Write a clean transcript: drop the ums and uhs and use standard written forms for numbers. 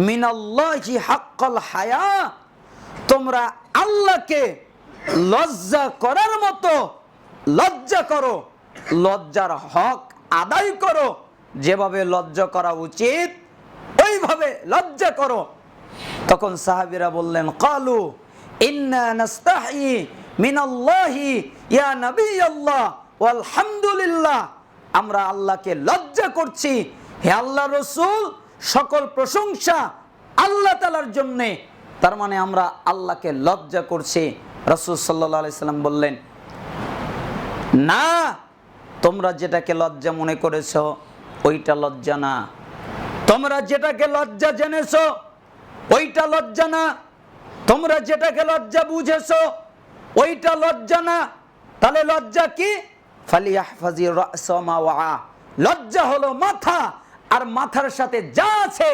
মিনাল্লাহি হাক্কাল হায়া, তোমরা আল্লাহকে লজ্জা করার মতো লজ্জা করো, লজ্জার হক আদায় করো, যেভাবে লজ্জা করা উচিত ওইভাবে লজ্জা করো। তখন সাহাবীরা বললেন, ক্বালু ইন্না নাস্তাহি মিনাল্লাহি ইয়া নবিয়াল্লাহ ওয়ালহামদুলিল্লাহ, আমরা আল্লাহকে লজ্জা করছি, হে আল্লাহ রসুল, সকল প্রশংসা আল্লাহ তাআলার জন্য। তার মানে আমরা আল্লাহকে লজ্জা করছি। রাসূল সাল্লাল্লাহু আলাইহি সাল্লাম বললেন, না, তোমরা যেটাকে লজ্জা মনে করেছো ওইটা লজ্জা না, তোমরা যেটাকে লজ্জা জেনেছো ওইটা লজ্জা না, তোমরা যেটাকে লজ্জা বুঝেছো ওইটা লজ্জা না। তাহলে লজ্জা কি? ফালিয়াহফাজি রা'সা মা ওয়া, লজ্জা হলো মাথা, আর মাথার সাথে যা আছে